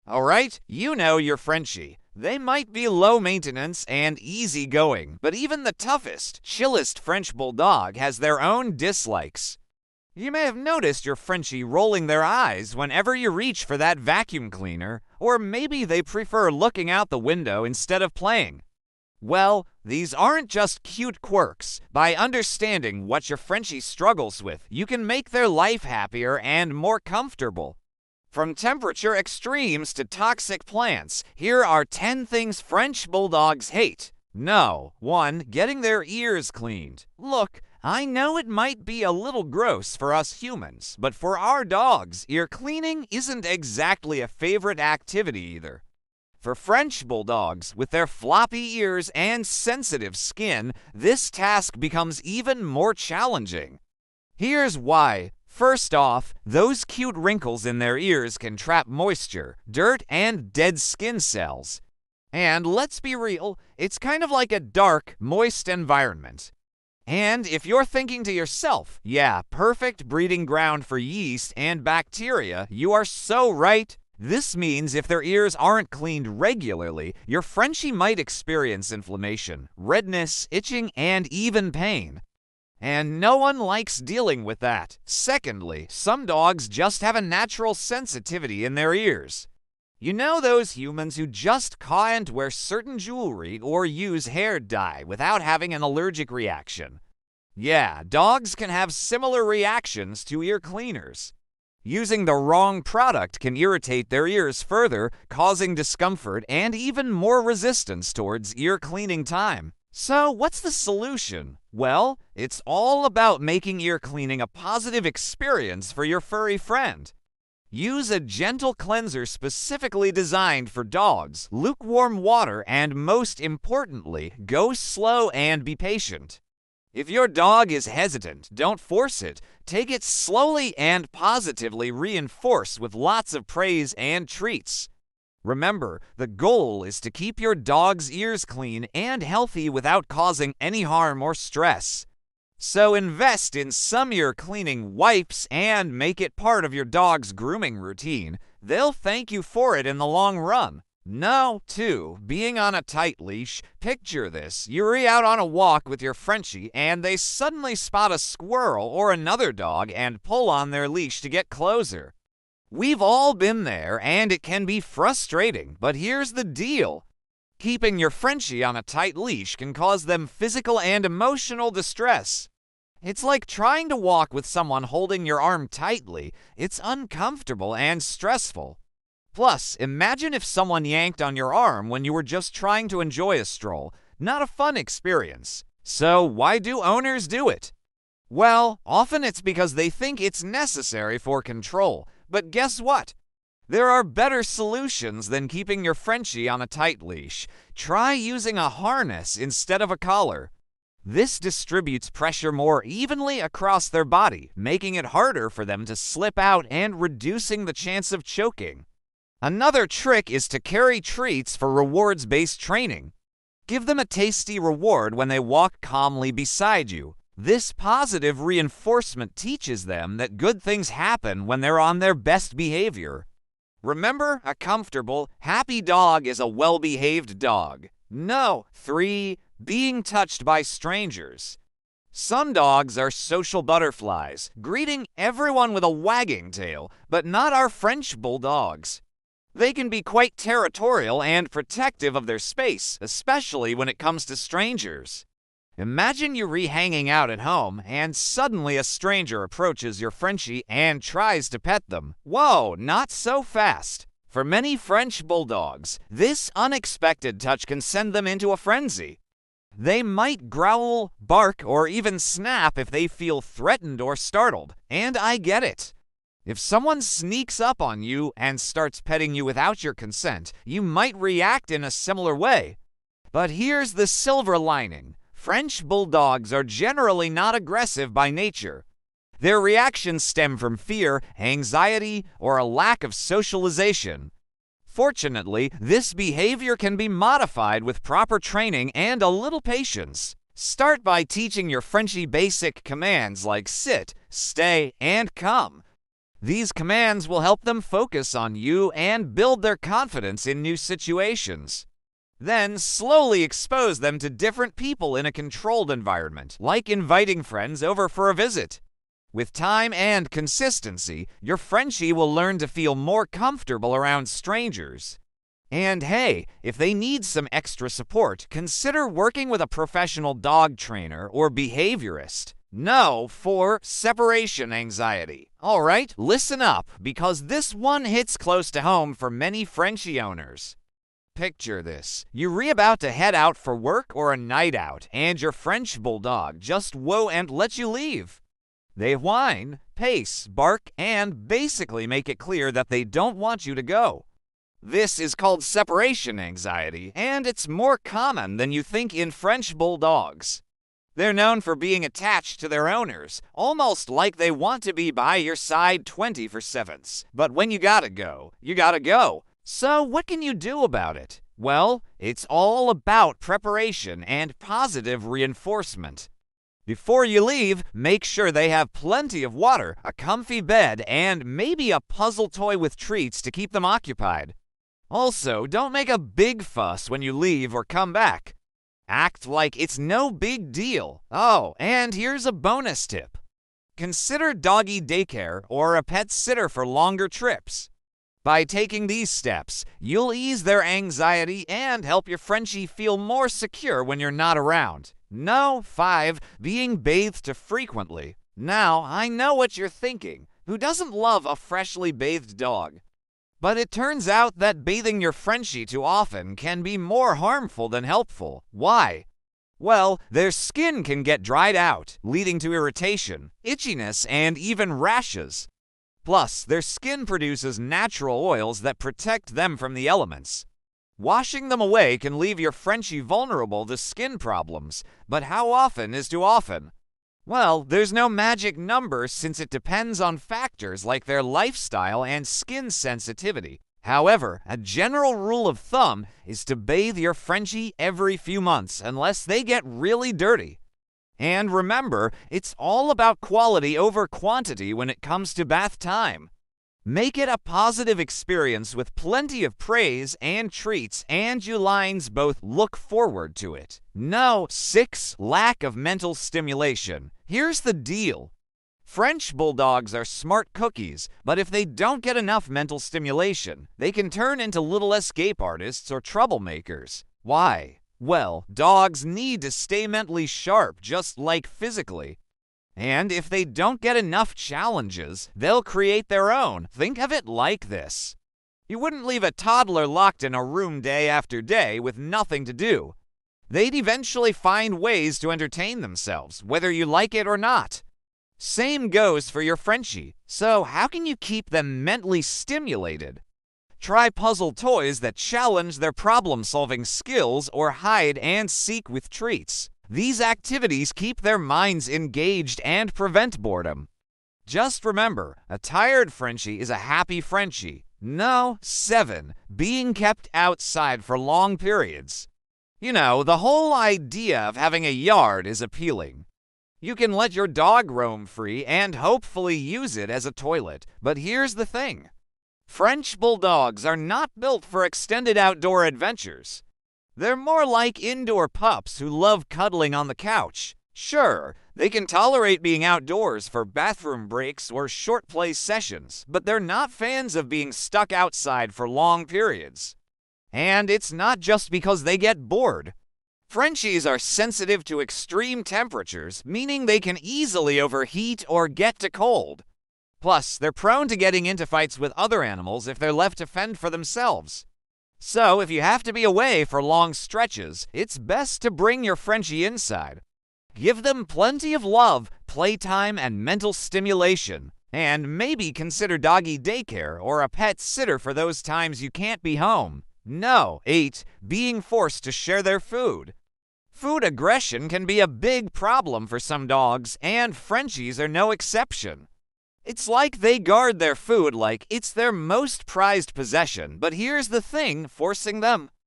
Alright, you know your Frenchie. They might be low maintenance and easy going, but even the toughest, chillest French Bulldog has their own dislikes. You may have noticed your Frenchie rolling their eyes whenever you reach for that vacuum cleaner, or maybe they prefer looking out the window instead of playing. Well, these aren't just cute quirks. By understanding what your Frenchie struggles with, you can make their life happier and more comfortable. From temperature extremes to toxic plants, here are 10 things French Bulldogs hate. No. 1. Getting their ears cleaned. Look, I know it might be a little gross for us humans, but for our dogs, ear cleaning isn't exactly a favorite activity either. For French Bulldogs, with their floppy ears and sensitive skin, this task becomes even more challenging. Here's why. First off, those cute wrinkles in their ears can trap moisture, dirt, and dead skin cells. And let's be real, it's kind of like a dark, moist environment. And if you're thinking to yourself, yeah, perfect breeding ground for yeast and bacteria, you are so right. This means if their ears aren't cleaned regularly, your Frenchie might experience inflammation, redness, itching, and even pain. And no one likes dealing with that. Secondly, some dogs just have a natural sensitivity in their ears. You know those humans who just can't wear certain jewelry or use hair dye without having an allergic reaction? Yeah, dogs can have similar reactions to ear cleaners. Using the wrong product can irritate their ears further, causing discomfort and even more resistance towards ear cleaning time. So what's the solution? Well, it's all about making ear cleaning a positive experience for your furry friend. Use a gentle cleanser specifically designed for dogs, lukewarm water, and most importantly, go slow and be patient. If your dog is hesitant, don't force it. Take it slowly and positively reinforce with lots of praise and treats. Remember, the goal is to keep your dog's ears clean and healthy without causing any harm or stress. So invest in some ear cleaning wipes and make it part of your dog's grooming routine. They'll thank you for it in the long run. No, 2. Being on a tight leash. Picture this. You're out on a walk with your Frenchie and they suddenly spot a squirrel or another dog and pull on their leash to get closer. We've all been there, and it can be frustrating, but here's the deal. Keeping your Frenchie on a tight leash can cause them physical and emotional distress. It's like trying to walk with someone holding your arm tightly. It's uncomfortable and stressful. Plus, imagine if someone yanked on your arm when you were just trying to enjoy a stroll. Not a fun experience. So why do owners do it? Well, often it's because they think it's necessary for control. But guess what? There are better solutions than keeping your Frenchie on a tight leash. Try using a harness instead of a collar. This distributes pressure more evenly across their body, making it harder for them to slip out and reducing the chance of choking. Another trick is to carry treats for rewards-based training. Give them a tasty reward when they walk calmly beside you. This positive reinforcement teaches them that good things happen when they're on their best behavior. Remember, a comfortable, happy dog is a well-behaved dog. No. 3. Being touched by strangers. Some dogs are social butterflies, greeting everyone with a wagging tail, but not our French Bulldogs. They can be quite territorial and protective of their space, especially when it comes to strangers. Imagine you're hanging out at home, and suddenly a stranger approaches your Frenchie and tries to pet them. Whoa, not so fast. For many French Bulldogs, this unexpected touch can send them into a frenzy. They might growl, bark, or even snap if they feel threatened or startled, and I get it. If someone sneaks up on you and starts petting you without your consent, you might react in a similar way. But here's the silver lining. French Bulldogs are generally not aggressive by nature. Their reactions stem from fear, anxiety, or a lack of socialization. Fortunately, this behavior can be modified with proper training and a little patience. Start by teaching your Frenchie basic commands like sit, stay, and come. These commands will help them focus on you and build their confidence in new situations. Then slowly expose them to different people in a controlled environment, like inviting friends over for a visit. With time and consistency, your Frenchie will learn to feel more comfortable around strangers. And hey, if they need some extra support, consider working with a professional dog trainer or behaviorist. No for separation anxiety. Alright, listen up, because this one hits close to home for many Frenchie owners. Picture this. You're about to head out for work or a night out, and your French Bulldog just won't let you leave. They whine, pace, bark, and basically make it clear that they don't want you to go. This is called separation anxiety, and it's more common than you think in French Bulldogs. They're known for being attached to their owners, almost like they want to be by your side 24/7. But when you gotta go, you gotta go. So what can you do about it? Well, it's all about preparation and positive reinforcement. Before you leave, make sure they have plenty of water, a comfy bed, and maybe a puzzle toy with treats to keep them occupied. Also, don't make a big fuss when you leave or come back. Act like it's no big deal. Oh, and here's a bonus tip. Consider doggy daycare or a pet sitter for longer trips. By taking these steps, you'll ease their anxiety and help your Frenchie feel more secure when you're not around. No. 5. Being bathed frequently. Now, I know what you're thinking. Who doesn't love a freshly bathed dog? But it turns out that bathing your Frenchie too often can be more harmful than helpful. Why? Well, their skin can get dried out, leading to irritation, itchiness, and even rashes. Plus, their skin produces natural oils that protect them from the elements. Washing them away can leave your Frenchie vulnerable to skin problems, but how often is too often? Well, there's no magic number since it depends on factors like their lifestyle and skin sensitivity. However, a general rule of thumb is to bathe your Frenchie every few months unless they get really dirty. And remember, it's all about quality over quantity when it comes to bath time. Make it a positive experience with plenty of praise and treats, and you lines both look forward to it. No. 6. Lack of mental stimulation. Here's the deal. French Bulldogs are smart cookies, but if they don't get enough mental stimulation, they can turn into little escape artists or troublemakers. Why? Well, dogs need to stay mentally sharp just like physically. And if they don't get enough challenges, they'll create their own. Think of it like this. You wouldn't leave a toddler locked in a room day after day with nothing to do. They'd eventually find ways to entertain themselves, whether you like it or not. Same goes for your Frenchie. So how can you keep them mentally stimulated? Try puzzle toys that challenge their problem-solving skills or hide and seek with treats. These activities keep their minds engaged and prevent boredom. Just remember, a tired Frenchie is a happy Frenchie. No. 7. Being kept outside for long periods. You know, the whole idea of having a yard is appealing. You can let your dog roam free and hopefully use it as a toilet. But here's the thing. French Bulldogs are not built for extended outdoor adventures. They're more like indoor pups who love cuddling on the couch. Sure, they can tolerate being outdoors for bathroom breaks or short play sessions, but they're not fans of being stuck outside for long periods. And it's not just because they get bored. Frenchies are sensitive to extreme temperatures, meaning they can easily overheat or get to cold. Plus, they're prone to getting into fights with other animals if they're left to fend for themselves. So, if you have to be away for long stretches, it's best to bring your Frenchie inside. Give them plenty of love, playtime, and mental stimulation. And maybe consider doggy daycare or a pet sitter for those times you can't be home. No. 8. Being forced to share their food. Food aggression can be a big problem for some dogs, and Frenchies are no exception. It's like they guard their food like it's their most prized possession, but here's the thing forcing them.